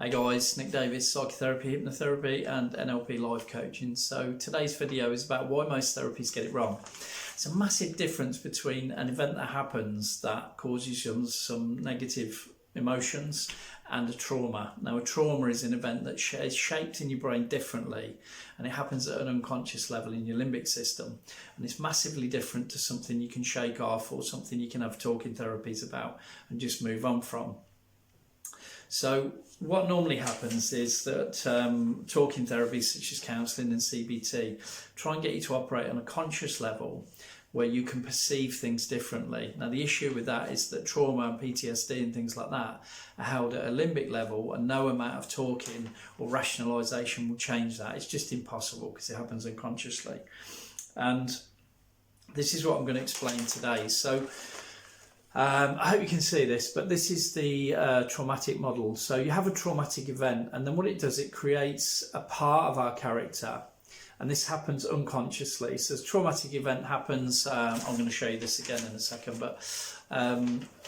Hey guys, Nick Davis, psychotherapy, hypnotherapy and NLP life coaching. So today's video is about why most therapies get it wrong. It's a massive difference between an event that happens that causes you some negative emotions and a trauma. Now a trauma is an event that is shaped in your brain differently and it happens at an unconscious level in your limbic system, and it's massively different to something you can shake off or something you can have talking therapies about and just move on from. So what normally happens is that talking therapies such as counselling and CBT try and get you to operate on a conscious level where you can perceive things differently. Now the issue with that is that trauma and PTSD and things like that are held at a limbic level, and no amount of talking or rationalisation will change that. It's just impossible because it happens unconsciously. And this is what I'm going to explain today. So I hope you can see this, but this is the traumatic model. So you have a traumatic event, and then what it does, it creates a part of our character, and this happens unconsciously. So the traumatic event happens, I'm going to show you this again in a second, but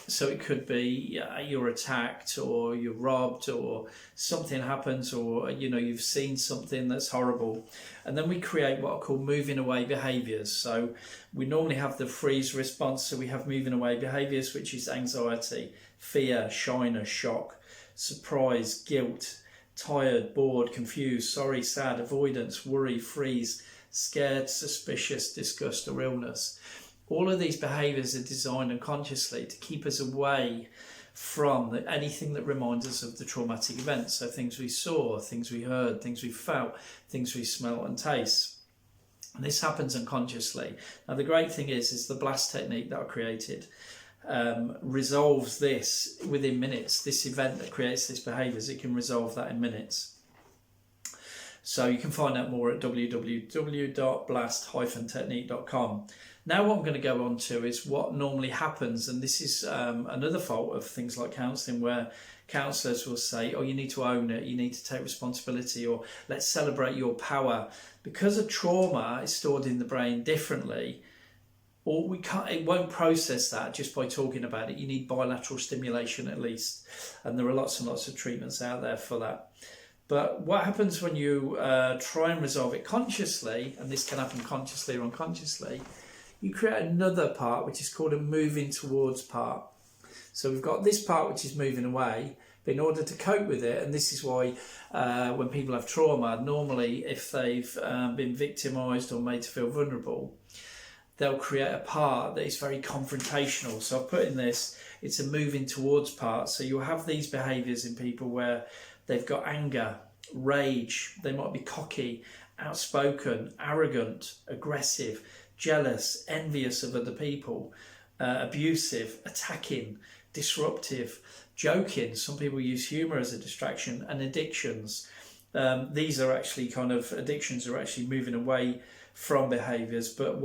so it could be you're attacked or you're robbed or something happens, or you've seen something that's horrible, and then we create what are called moving away behaviours. So we normally have the freeze response, so we have moving away behaviours, which is anxiety, fear, shyness, shock, surprise, guilt, tired, bored, confused, sorry, sad, avoidance, worry, freeze, scared, suspicious, disgust or illness. All of these behaviours are designed unconsciously to keep us away from anything that reminds us of the traumatic event. So things we saw, things we heard, things we felt, things we smelt and taste. And this happens unconsciously. Now the great thing is the blast technique that I created resolves this within minutes. This event that creates these behaviours, it can resolve that in minutes. So you can find out more at www.blast-technique.com. Now what I'm going to go on to is what normally happens, and this is another fault of things like counselling, where counsellors will say, oh, you need to own it, you need to take responsibility, or let's celebrate your power. Because a trauma is stored in the brain differently, or it won't process that just by talking about it. You need bilateral stimulation at least, and there are lots and lots of treatments out there for that. But what happens when you try and resolve it consciously, and this can happen consciously or unconsciously, you create another part which is called a moving towards part. So we've got this part which is moving away, but in order to cope with it, and this is why when people have trauma, normally if they've been victimised or made to feel vulnerable, they'll create a part that is very confrontational. So I've put in this, it's a moving towards part. So you'll have these behaviours in people where they've got anger, rage, they might be cocky, outspoken, arrogant, aggressive, jealous, envious of other people, abusive, attacking, disruptive, joking. Some people use humour as a distraction, and addictions. These are actually addictions are actually moving away from behaviours. But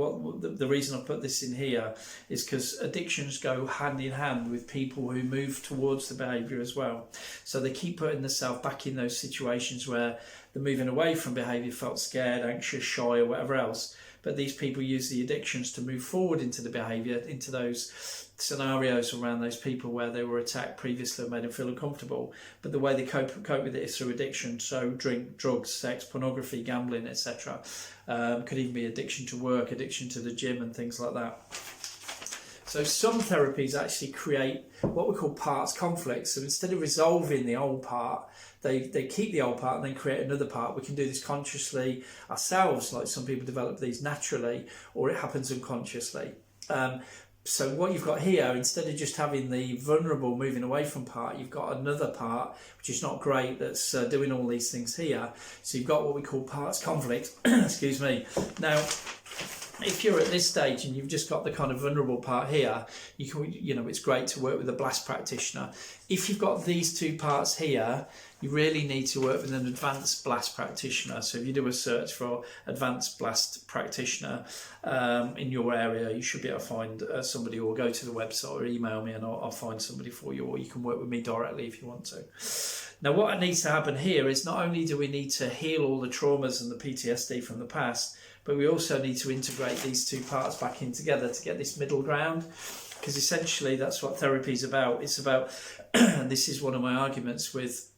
the reason I put this in here is because addictions go hand in hand with people who move towards the behaviour as well. So they keep putting themselves back in those situations where they're moving away from behaviour, felt scared, anxious, shy or whatever else. But these people use the addictions to move forward into the behaviour, into those scenarios around those people where they were attacked previously and made them feel uncomfortable. But the way they cope with it is through addiction. So drink, drugs, sex, pornography, gambling, etc. Could even be addiction to work, addiction to the gym and things like that. So some therapies actually create what we call parts conflicts. So instead of resolving the old part, they keep the old part and then create another part. We can do this consciously ourselves, like some people develop these naturally, or it happens unconsciously. So what you've got here, instead of just having the vulnerable moving away from part, you've got another part, which is not great, that's doing all these things here. So you've got what we call parts conflict. Excuse me. Now, if you're at this stage and you've just got the kind of vulnerable part here, it's great to work with a blast practitioner. If you've got these two parts here, you really need to work with an advanced blast practitioner. So if you do a search for advanced blast practitioner in your area, you should be able to find somebody, or go to the website or email me and I'll find somebody for you, or you can work with me directly if you want to. Now what needs to happen here is not only do we need to heal all the traumas and the PTSD from the past, but we also need to integrate these two parts back in together to get this middle ground, because essentially that's what therapy is about. It's about, and this is one of my arguments with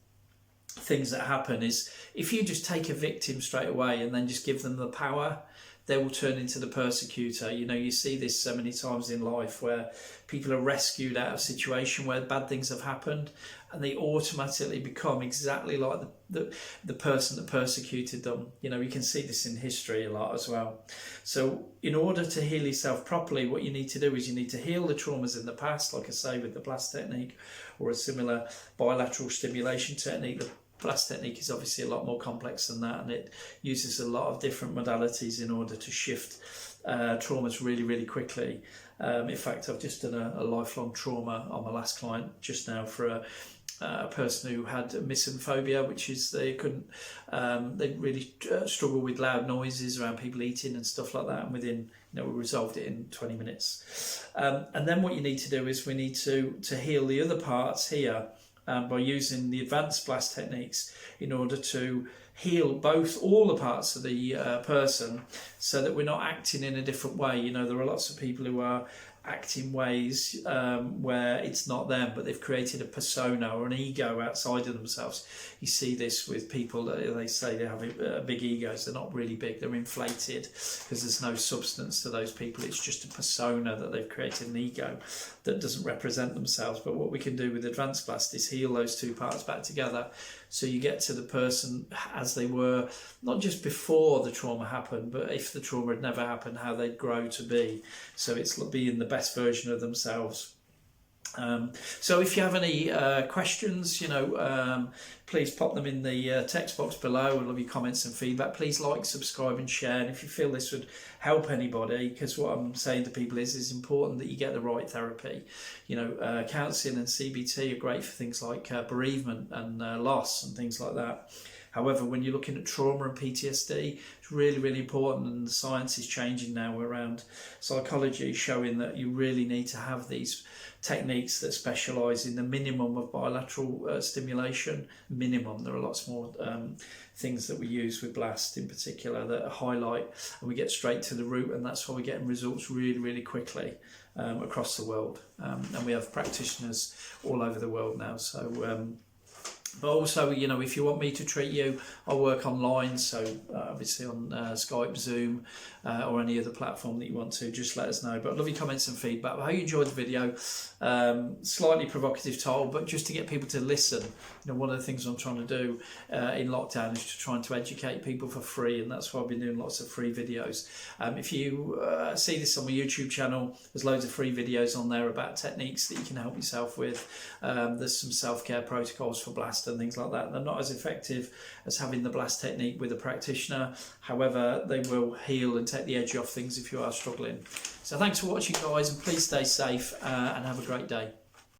things that happen is if you just take a victim straight away and then just give them the power, they will turn into the persecutor. You know, you see this so many times in life where people are rescued out of a situation where bad things have happened, and they automatically become exactly like the person that persecuted them. You know, you can see this in history a lot as well. So in order to heal yourself properly, what you need to do is you need to heal the traumas in the past, like I say, with the blast technique or a similar bilateral stimulation technique. The blast technique is obviously a lot more complex than that, and it uses a lot of different modalities in order to shift traumas really, really quickly. In fact, I've just done a lifelong trauma on my last client just now for a person who had misanthropia, which is they really struggle with loud noises around people eating and stuff like that, and within, we resolved it in 20 minutes. And then what you need to do is we need to heal the other parts here by using the advanced blast techniques in order to heal all the parts of the person, so that we're not acting in a different way. There are lots of people who are acting ways where it's not them, but they've created a persona or an ego outside of themselves. You see this with people that they say they have big egos. They're not really big, they're inflated, because there's no substance to those people. It's just a persona that they've created, an ego that doesn't represent themselves. But what we can do with advanced blast is heal those two parts back together, so you get to the person as they were, not just before the trauma happened, but if the trauma had never happened, how they'd grow to be. So it's being the best version of themselves. So if you have any questions, please pop them in the text box below. I love your comments and feedback. Please like, subscribe and share. And if you feel this would help anybody, because what I'm saying to people is it's important that you get the right therapy. Counselling and CBT are great for things like bereavement and loss and things like that. However, when you're looking at trauma and PTSD, it's really, really important, and the science is changing now around psychology, showing that you really need to have these techniques that specialise in the minimum of bilateral stimulation. Minimum. There are lots more things that we use with blast in particular that highlight, and we get straight to the root, and that's why we're getting results really, really quickly across the world. And we have practitioners all over the world now. So. But also, if you want me to treat you, I work online, so obviously on Skype, Zoom, or any other platform that you want to, just let us know. But I love your comments and feedback. I hope you enjoyed the video. Slightly provocative title, but just to get people to listen. One of the things I'm trying to do in lockdown is to try to educate people for free, and that's why I've been doing lots of free videos. If you see this on my YouTube channel, there's loads of free videos on there about techniques that you can help yourself with. There's some self-care protocols for blast and things like that. They're not as effective as having the blast technique with a practitioner. However, they will heal and take the edge off things if you are struggling. So thanks for watching, guys, and please stay safe and have a great day.